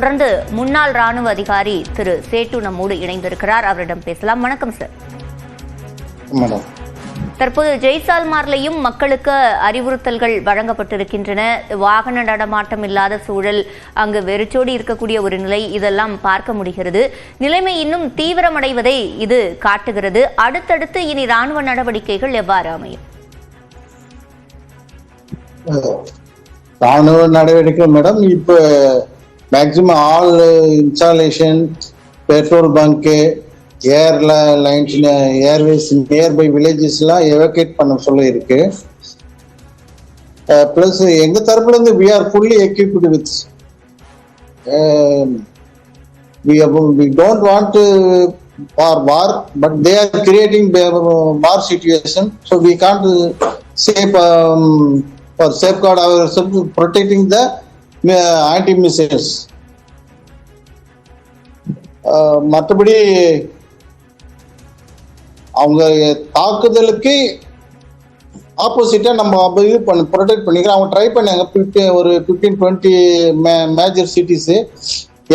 தொடர்ந்து முன்னாள் ராணுவ அதிகாரி திரு சேட்டு நம்மோடு இணைந்திருக்கிறார். அவரிடம் பேசலாம். வணக்கம் சார். தற்போது ஜெய்சால்மார்லையும் மக்களுக்கு அறிவுறுத்தல்கள் வழங்கப்பட்டிருக்கின்றன. வாகன நடமாட்டம் இல்லாத சூழல், அங்கு வெறிச்சோடி இருக்கக்கூடிய ஒரு நிலை, இதெல்லாம் பார்க்க முடிகிறது. நிலைமை இன்னும் தீவிரமடைவதை இது காட்டுகிறது. அடுத்தடுத்து இனி ராணுவ நடவடிக்கைகள் எவ்வாறு அமையும்? ராணுவ நடவடிக்கை மேடம், இப்ப maximum all installation, petrol bunk, airlines, airways nearby வில்லேஜஸ்லாம் எவாக்குவேட் பண்ண சொல்ல இருக்கு. பிளஸ் எங்க தரப்புல இருந்து we are fully equipped with we don't want to for war, but they are creating war situation, so we can't save for safeguard ourselves, protecting the anti-missiles. மற்றபடி அவங்க தாக்குதலுக்கு ஆப்போசிட்டா நம்ம இது ப்ரொடெக்ட் பண்ணிக்கிறோம். அவங்க ட்ரை பண்ணாங்க ஒரு 15-20 மேஜர் சிட்டிஸ்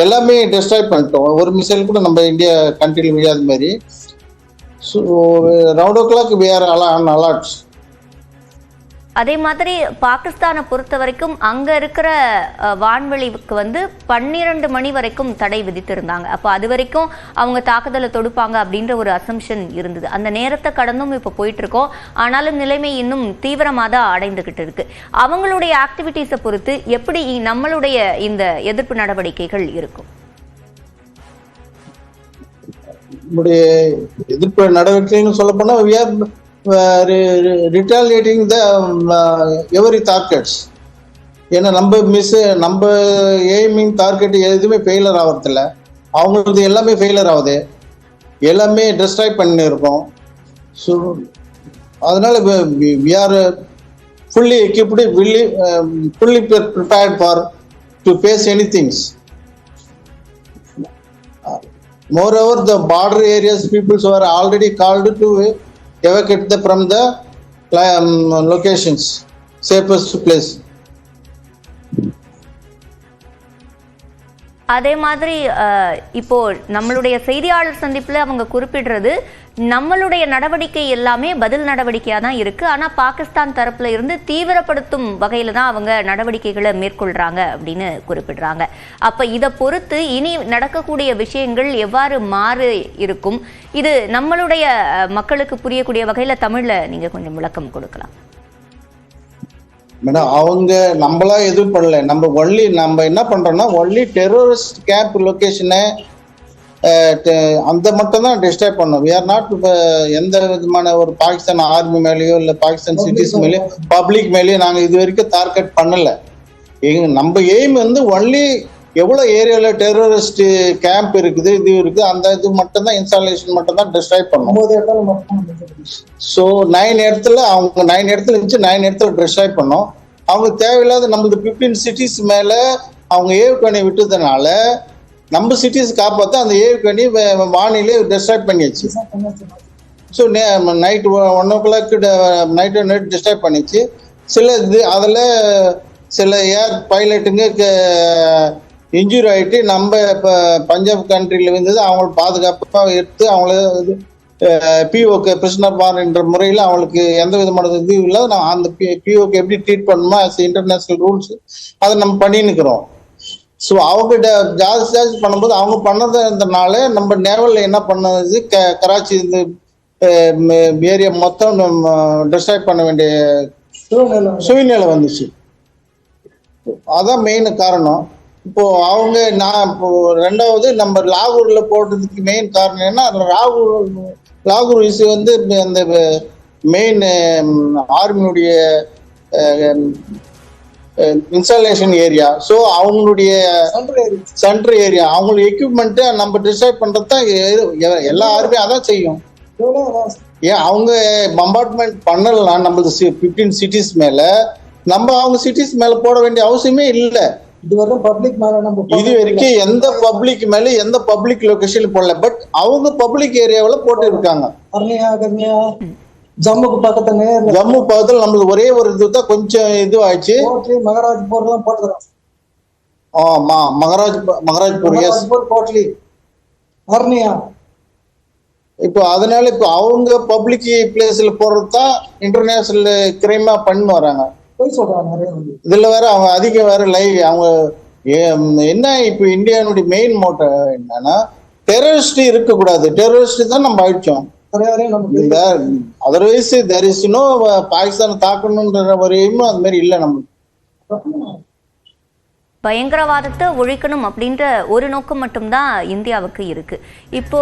எல்லாமே டெஸ்ட்ராய் பண்ணிட்டோம். ஒரு மிசைல் கூட நம்ம இந்தியா கண்ட்ரியில் விழாத மாதிரி. So round o'clock we are on alert. அதே மாதிரி பாகிஸ்தானை பொறுத்த வரைக்கும் அங்க இருக்கிற வான்வெளிக்கு 12 மணி வரைக்கும் தடை விதித்திருந்தாங்க. அப்போ அது வரைக்கும் அவங்க தாக்குதலை தொடுப்பாங்க அப்படின்ற ஒரு அசம்ஷன் இருந்தது. அந்த நேரத்தை கடந்தும் இப்போ போயிட்டு இருக்கோம். ஆனாலும் நிலைமை இன்னும் தீவிரமாக தான் அடைந்துகிட்டு இருக்கு. அவங்களுடைய ஆக்டிவிட்டிஸை பொறுத்து எப்படி நம்மளுடைய இந்த எதிர்ப்பு நடவடிக்கைகள் இருக்கும்? நம்முடைய எதிர்ப்பு நடவடிக்கைன்னு சொல்ல போனா we are retaliating the every targets. ஏன்னா நம்ம எய்மிங் டார்கெட் எதுவுமே ஃபெயிலர் ஆகிறதில்ல, அவங்களுக்கு எல்லாமே ஃபெயிலர் ஆகுது, எல்லாமே டிஸ்ட்ராய் பண்ணி இருக்கோம். ஸோ அதனால we are fully equipped, fully prepared for to face anything. Moreover, the border areas peoples were already called to evacuate from the locations, safest place. அதே மாதிரி இப்போ நம்மளுடைய செய்தியாளர் சந்திப்புல அவங்க குறிப்பிடுறது, நம்மளுடைய நடவடிக்கை எல்லாமே பதில் நடவடிக்கையா தான் இருக்கு. ஆனா பாகிஸ்தான் தரப்புல இருந்து தீவிரப்படுத்தும் வகையில தான் அவங்க நடவடிக்கைகளை மேற்கொள்றாங்க அப்படின்னு குறிப்பிடுறாங்க. அப்ப இதை பொறுத்து இனி நடக்கக்கூடிய விஷயங்கள் எவ்வாறு மாறி இருக்கும்? இது நம்மளுடைய மக்களுக்கு புரியக்கூடிய வகையில தமிழ்ல நீங்க கொஞ்சம் விளக்கம் கொடுக்கலாம். மேடம், அவங்க நம்மளா எதுவும் பண்ணல. நம்ம என்ன பண்றோம்னா ஒன்லி டெரரிஸ்ட் கேம்ப் லொகேஷனை அந்த மட்டும் தான் டிஸ்ட்ராய் பண்ணோம். we are not எந்த விதமான ஒரு பாகிஸ்தான் ஆர்மி மேலேயோ இல்லை பாகிஸ்தான் சிட்டிஸ் மேலேயோ பப்ளிக் மேலேயோ நாங்கள் இது வரைக்கும் டார்கெட் பண்ணல. நம்ம எய்ம் ஒன்லி எவ்வளோ ஏரியாவில் டெரரிஸ்ட் கேம்ப் இருக்குது, இது இருக்குது, அந்த இது மட்டும் தான் இன்ஸ்டாலேஷன் மட்டும் தான் டிஸ்ட்ராய் பண்ணோம். ஸோ 9 இடத்துல இருந்துச்சு, 9 இடத்துல டிஸ்ட்ராய் பண்ணோம். அவங்க தேவையில்லாத நம்மளுக்கு 15 சிட்டிஸ் மேலே அவங்க ஏவுகணை விட்டதுனால நம்ம சிட்டிஸ் காப்பாற்ற அந்த ஏவுகணை வானிலை டிஸ்ட்ராய் பண்ணியாச்சு. So night 1 o'clock night destroy பண்ணிச்சு. அதில் சில ஏர் பைலட்டுங்க இன்ஜூரி ஆகிட்டு நம்ம இப்போ பஞ்சாப் கண்ட்ரியில் இருந்தது. அவங்கள பாதுகாப்பாக எடுத்து அவங்கள பிஓக்கு பிரிசனர் வார் என்ற முறையில் அவங்களுக்கு எந்த விதமான இது இல்லை. நான் அந்த பிஓக்கு எப்படி ட்ரீட் பண்ணணுமோ இன்டர்நேஷனல் ரூல்ஸ் அதை நம்ம பண்ணின்னுக்கிறோம். ஸோ அவங்க ஜாஸ்தி பண்ணும்போது அவங்க பண்ணதுனால நம்ம நேவலில் என்ன பண்ணது, கராச்சி இந்த ஏரியா மொத்தம் டிஸ்ட்ராய் பண்ண வேண்டிய சூழ்நிலை வந்துச்சு. அதான் மெயின் காரணம். இப்போ ரெண்டாவது நம்ம லாகூர்ல போடுறதுக்கு மெயின் காரணம் என்ன, லாகூர் இஸ் அந்த மெயின் ஆர்மியுடைய இன்ஸ்டாலேஷன் ஏரியா. ஸோ அவங்களுடைய சென்ட்ரல் ஏரியா, அவங்களுடைய எக்யூப்மெண்ட்டை நம்ம டிசைட் பண்றது தான் எல்லா ஆர்மி அதான் செய்யும். ஏன் அவங்க பம்பார்ட்மெண்ட் பண்ணலாம் நம்மளுக்கு 15 சிட்டிஸ் மேல, நம்ம அவங்க சிட்டிஸ் மேல போட வேண்டிய அவசியமே இல்லை. இது வரைக்கும் எந்த பப்ளிக் மேல எந்த பப்ளிக் லொகேஷன்ல போடல. பட் அவங்க பப்ளிக் ஏரியாவில போட்டு இருக்காங்க. ஜம்முக்கு பக்கத்துல நம்மளுக்கு ஒரே ஒரு இதுதான் கொஞ்சம் இது ஆயிடுச்சு. மகாராஜ் போர்லாம் போட்டுக்கிறோம். மகாராஜ்பூர் எஸ். கோட்லி, வர்ணியா. இப்போ அதனால இப்போ அவங்க பப்ளிக் பிளேஸ்ல போறது தான் இன்டர்நேஷனல் கிரைமா பண்ணி வராங்க. போய் சொல்றாங்க நிறைய வந்து. இதுல வேற அவங்க அதிகம் வேற அவங்க என்ன இப்போ இந்தியாவுடைய மெயின் மோட்டோ என்னன்னா டெரரிஸ்ட் இருக்கக்கூடாது. டெரரிஸ்ட் தான் நம்ம அழிச்சோம். இந்த otherwise there is no Pakistan தாக்கணும்ன்ற ஒரு எய்மும் அது மாதிரி இல்லை நமக்கு. பயங்கரவாதத்தை ஒழிக்கணும் அப்படின்ற ஒரு நோக்கம் மட்டும்தான் இந்தியாவுக்கு இருக்கு. இப்போ